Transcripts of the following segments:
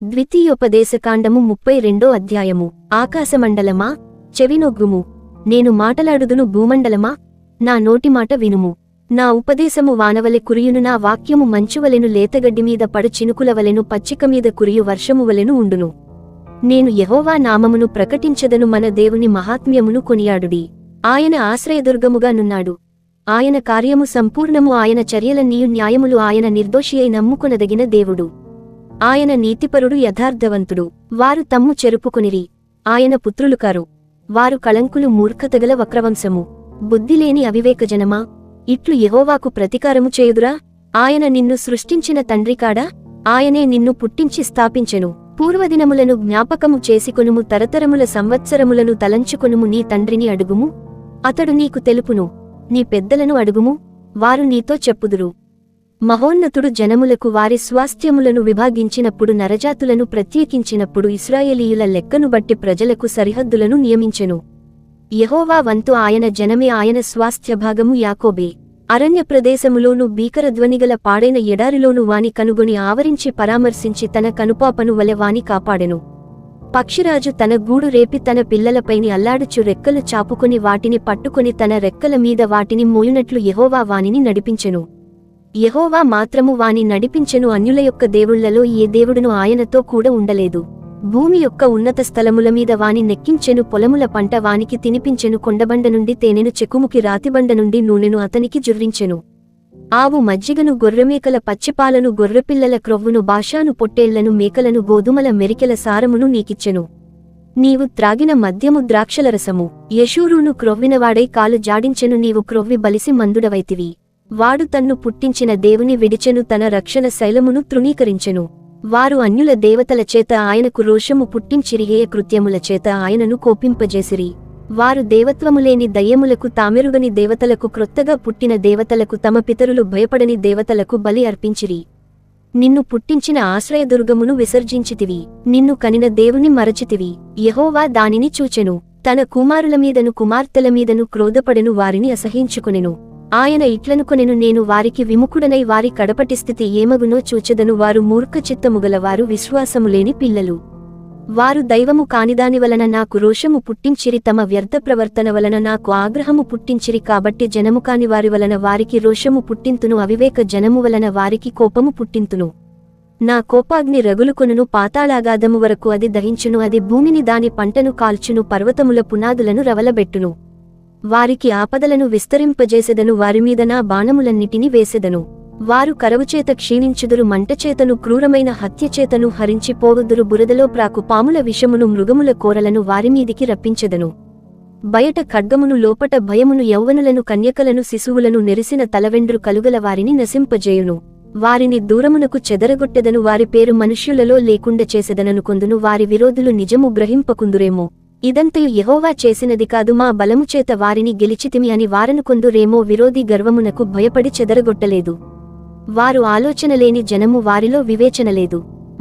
ద్వితీయోపదేశకాండము 32 అధ్యాయము. ఆకాశమండలమా, చెవినొగ్గుము, నేను మాటలాడుదును. భూమండలమా, నా నోటిమాట వినుము. నా ఉపదేశము వానవలె కురియును, నా వాక్యము మంచువలెను లేతగడ్డిమీద పడు చినుకులవలెను పచ్చికమీద కురియు వర్షమువలెను ఉండును. నేను యెహోవా నామమును ప్రకటించదను, మన దేవుని మహాత్మ్యమును కొనియాడుడి. ఆయన ఆశ్రయదుర్గముగా నున్నాడు. ఆయన కార్యము సంపూర్ణము, ఆయన చర్యలన్నీయు న్యాయములు. ఆయన నిర్దోషియై నమ్ముకొనదగిన దేవుడు. ఆయన నీతిపరుడు, యథార్థవంతుడు. వారు తమ్ము చెరుపుకొనిరి, ఆయన పుత్రులు కారు. వారు కళంకులు, మూర్ఖతగల వక్రవంశము, బుద్ధిలేని అవివేకజనమా, ఇట్లు యెహోవాకు ప్రతికారము చేయుదురా? ఆయన నిన్ను సృష్టించిన తండ్రికాడా? ఆయనే నిన్ను పుట్టించి స్థాపించెను. పూర్వదినములను జ్ఞాపకము చేసుకొనుము, తరతరముల సంవత్సరములను తలంచుకొనుము. నీ తండ్రిని అడుగుము, అతడు నీకు తెలుపును. నీ పెద్దలను అడుగుము, వారు నీతో చెప్పుదురు. మహోన్నతుడు జనములకు వారి స్వాస్థ్యములను విభాగించినప్పుడు, నరజాతులను ప్రత్యేకించినప్పుడు, ఇశ్రాయేలీయుల లెక్కను బట్టి ప్రజలకు సరిహద్దులను నియమించెను. యెహోవా వంతు ఆయన జనమే, ఆయన స్వాస్థ్యభాగము యాకోబే. అరణ్య ప్రదేశములోను భీకరధ్వనిగల పాడైన ఎడారిలోను వాని కనుగొని ఆవరించి పరామర్శించి తన కనుపాపను వలె వాని కాపాడెను. పక్షిరాజు తన గూడు రేపి తన పిల్లలపైని అల్లాడుచు రెక్కలు చాపుకొని వాటిని పట్టుకొని తన రెక్కల మీద వాటిని మోయునట్లు యెహోవా వానిని నడిపించెను. యెహోవా మాత్రము వాని నడిపించెను. అన్యుల యొక్క దేవుళ్లలో ఏ దేవుడును ఆయనతో కూడా ఉండలేదు. భూమి యొక్క ఉన్నత స్థలముల మీద వాని నెక్కించెను. పొలముల పంట వానికి తినిపించెను. కొండబండ నుండి తేనెను, చెక్కుముకి రాతిబండ నుండి నూనెను అతనికి జుర్రించెను. ఆవు మజ్జిగను, గొర్రెమేకల పచ్చిపాలను, గొర్రెపిల్లల క్రొవ్వును, బాషాను పొట్టేళ్లను, మేకలను, గోధుమల మెరికెల సారమును నీకిచ్చెను. నీవు త్రాగిన మద్యము ద్రాక్షల రసము. యెషూరును క్రొవ్వినవాడై కాలు జాడించెను. నీవు క్రొవ్వి బలిసి మందుడవైతివి. వాడు తన్ను పుట్టించిన దేవుని విడిచెను, తన రక్షణ శైలమును తృణీకరించెను. వారు అన్యుల దేవతల చేత ఆయనకు రోషము పుట్టించిరి, హేయ కృత్యముల చేత ఆయనను కోపింపజేసిరి. వారు దేవత్వములేని దయ్యములకు, తామెరుగని దేవతలకు, క్రొత్తగా పుట్టిన దేవతలకు, తమ పితరులు భయపడని దేవతలకు బలి అర్పించిరి. నిన్ను పుట్టించిన ఆశ్రయదుర్గమును విసర్జించితివి. నిన్ను కనిన దేవుని మరచితివి. యెహోవా దానిని చూచెను. తన కుమారుల మీదను కుమార్తెల మీదను క్రోధపడెను, వారిని అసహించుకొనెను. ఆయన ఇట్లనుకొనెను, నేను వారికి విముఖుడనై వారి కడపటి స్థితి ఏమగునో చూచెదను. వారు మూర్ఖచిత్తముగలవారు, విశ్వాసములేని పిల్లలు. వారు దైవము కానిదాని వలన నాకు రోషము పుట్టించిరి, తమ వ్యర్థ ప్రవర్తన వలన నాకు ఆగ్రహము పుట్టించిరి. కాబట్టి జనము కాని వారి వలన వారికి రోషము పుట్టింతును, అవివేక జనము వలన వారికి కోపము పుట్టింతును. నా కోపాగ్ని రగులుకొనును, పాతాళాగాధము వరకు అది దహించును. అది భూమిని దాని పంటను కాల్చును, పర్వతముల పునాదులను రవలబెట్టును. వారికి ఆపదలను విస్తరింపజేసెదను, వారిమీద నా బాణములన్నిటిని వేసెదను. వారు కరవుచేత క్షీణించుదురు, మంటచేతను క్రూరమైన హత్యచేతను హరించిపోవుదురు. బురదలో ప్రాకు పాముల విషమును, మృగముల కోరలను వారిమీదికి రప్పించెదను. బయట ఖడ్గమును, లోపట భయమును, యౌవనులను, కన్యకలను, శిశువులను, నెరిసిన తలవెండ్రు కలుగల వారిని నశింపజేయును. వారిని దూరమునకు చెదరగొట్టెదను, వారి పేరు మనుష్యులలో లేకుండ చేసెదననుకొందును. వారి విరోధులు నిజము గ్రహింపకుందురేమో. ఇదంతయు యెహోవా చేసినది కాదు, మా బలముచేత వారిని గెలిచితిమి అని వారనుకొందురేమో. విరోధి గర్వమునకు భయపడి చెదరగొట్టలేదు. వారు ఆలోచనలేని జనము, వారిలో వివేచనలేదు.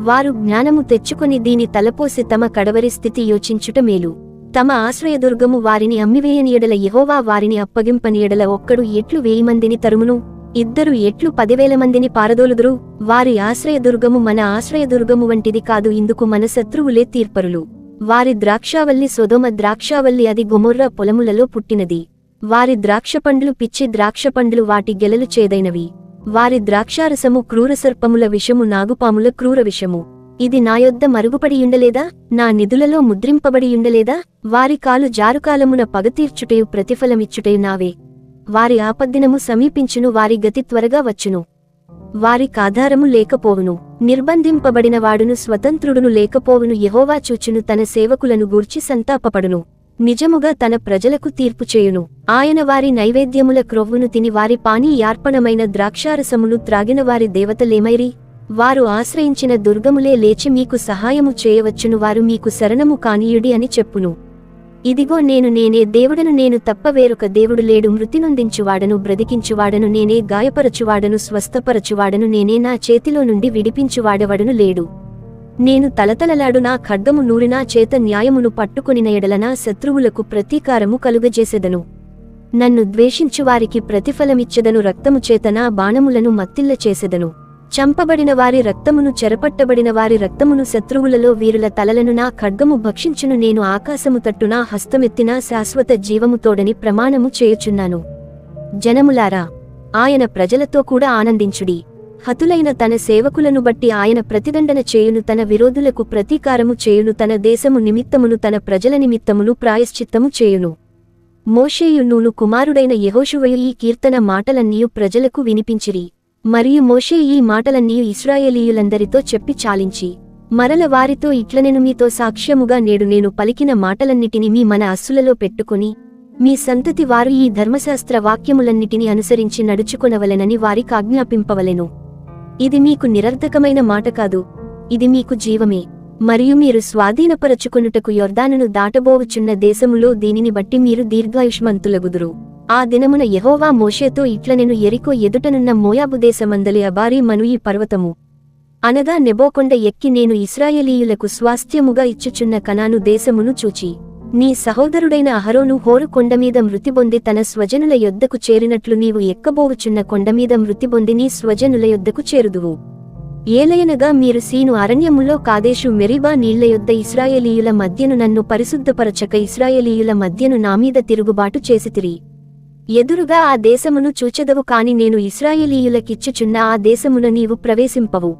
వారు జ్ఞానము తెచ్చుకొని దీని తలపోసి తమ కడవరి స్థితి యోచించుట మేలు. తమ ఆశ్రయదుర్గము వారిని అమ్మివేయని ఎడల, యెహోవా వారిని అప్పగింపని ఎడల, ఒక్కడు ఎట్లు 1000 మందిని తరుమును, ఇద్దరు ఎట్లు 10,000 మందిని పారదోలుదురు? వారి ఆశ్రయదుర్గము మన ఆశ్రయదుర్గము వంటిది కాదు, ఇందుకు మన శత్రువులే తీర్పరులు. వారి ద్రాక్షావల్లి సొదొమ ద్రాక్షావల్లి, అది గొమొర్రా పొలములలో పుట్టినది. వారి ద్రాక్షపండ్లు పిచ్చి ద్రాక్షపండ్లు, వాటి గెలలు చేదైనవి. వారి ద్రాక్షారసము క్రూరసర్పముల విషము, నాగుపాముల క్రూర విషము. ఇది నా యొద్ద మరుగుపడియుండలేదా? నా నిధులలో ముద్రింపబడియుండలేదా? వారి కాలు జారుకాలమున పగతీర్చుటయు ప్రతిఫలమిచ్చుటయు నావే. వారి ఆపద్దినము సమీపించును, వారి గతి త్వరగా వచ్చును. వారికాధారము లేకపోవును, నిర్బంధింపబడిన వాడును, స్వతంత్రుడును లేకపోవును. యెహోవా చూచును, తన సేవకులను గూర్చి సంతాపపడును. నిజముగా తన ప్రజలకు తీర్పు చేయును. ఆయన వారి నైవేద్యముల క్రొవ్వును తిని, వారి పానీయార్పణమైన ద్రాక్షారసమును త్రాగిన వారి దేవతలేమైరి? వారు ఆశ్రయించిన దుర్గములే లేచి మీకు సహాయము చేయవచ్చును. వారు మీకు శరణము కానీయుడి అని చెప్పును. ఇదిగో నేనే దేవుడను, నేను తప్ప వేరొక దేవుడు లేడు. మృతినొందించువాడను, బ్రతికించువాడను నేనే, గాయపరచువాడను, స్వస్థపరచువాడను నేనే, నా చేతిలో నుండి విడిపించువాడెవడను లేడు. నేను తలతలలాడు నా ఖడ్గము నూరి నా చేత న్యాయమును పట్టుకొనిన ఎడల నా శత్రువులకు ప్రతీకారము కలుగజేసెదను. నన్ను ద్వేషించువారికి ప్రతిఫలమిచ్చెదను, రక్తము చేత నా బాణములను మత్తిల్ల చేసెదను. చంపబడిన వారి రక్తమును చెరపట్టబడిన వారి రక్తమును శత్రువులలో వీరుల తలలను నా ఖడ్గము భక్షించును. నేను ఆకాశము తట్టు నా హస్తమెత్తినా శాశ్వత జీవము తోడని ప్రమాణము చేయుచున్నాను. జనములారా, ఆయన ప్రజలతో కూడా ఆనందించుడి. హతులైన తన సేవకులను బట్టి ఆయన ప్రతిదండన చేయును. తన విరోధులకు ప్రతీకారము చేయును. తన దేశము నిమిత్తమును తన ప్రజల నిమిత్తమును ప్రాయశ్చిత్తము చేయును. మోషేయు నూను కుమారుడైన యెహోషువయు ఈ కీర్తన మాటలన్నీయు ప్రజలకు వినిపించిరి. మరియు మోషే ఈ మాటలన్నీయు ఇశ్రాయేలీయులందరితో చెప్పి చాలించి మరల వారితో ఇట్లనెను, మీతో సాక్ష్యముగా నేడు నేను పలికిన మాటలన్నిటిని మీ మన అస్సులలో పెట్టుకుని మీ సంతతి వారు ఈ ధర్మశాస్త్ర వాక్యములన్నిటిని అనుసరించి నడుచుకొనవలెనని వారికాజ్ఞాపింపవలెను. ఇది మీకు నిరర్ధకమైన మాట కాదు, ఇది మీకు జీవమే. మరియు మీరు స్వాధీనపరచుకొనుటకు యొర్దానును దాటబోవుచున్న దేశములో దీనిని బట్టి మీరు దీర్ఘాయుష్మంతులగుదురు. ఆ దినమున యెహోవా మోషేతో ఇట్లనెను, యెరికో ఎదుటనున్న మోయాబు దేశమందలి అబారీ మను ఈ పర్వతము అనగా నెబోకొండ ఎక్కి నేను ఇశ్రాయేలీయులకు స్వాస్థ్యముగా ఇచ్చుచున్న కనాను దేశమును చూచి నీ సహోదరుడైన అహరోను హోరు కొండమీద మృతిబొంది తన స్వజనుల యొద్దకు చేరినట్లు నీవు ఎక్కబోవుచున్న కొండమీద మృతిబొంది నీ స్వజనుల యొద్దకు చేరుదువు. ఏలయనగా మీరు సీను అరణ్యములో కాదేషు మెరీబా నీళ్ల యొద్ద ఇశ్రాయేలీయుల మధ్యను నన్ను పరిశుద్ధపరచక ఇశ్రాయేలీయుల మధ్యను నామీద తిరుగుబాటు చేసితిరి. ఎదురుగా ఆ దేశమును చూచెదవు, కాని నేను ఇశ్రాయేలీయులకిచ్చుచున్న ఆ దేశమున నీవు ప్రవేశింపవు.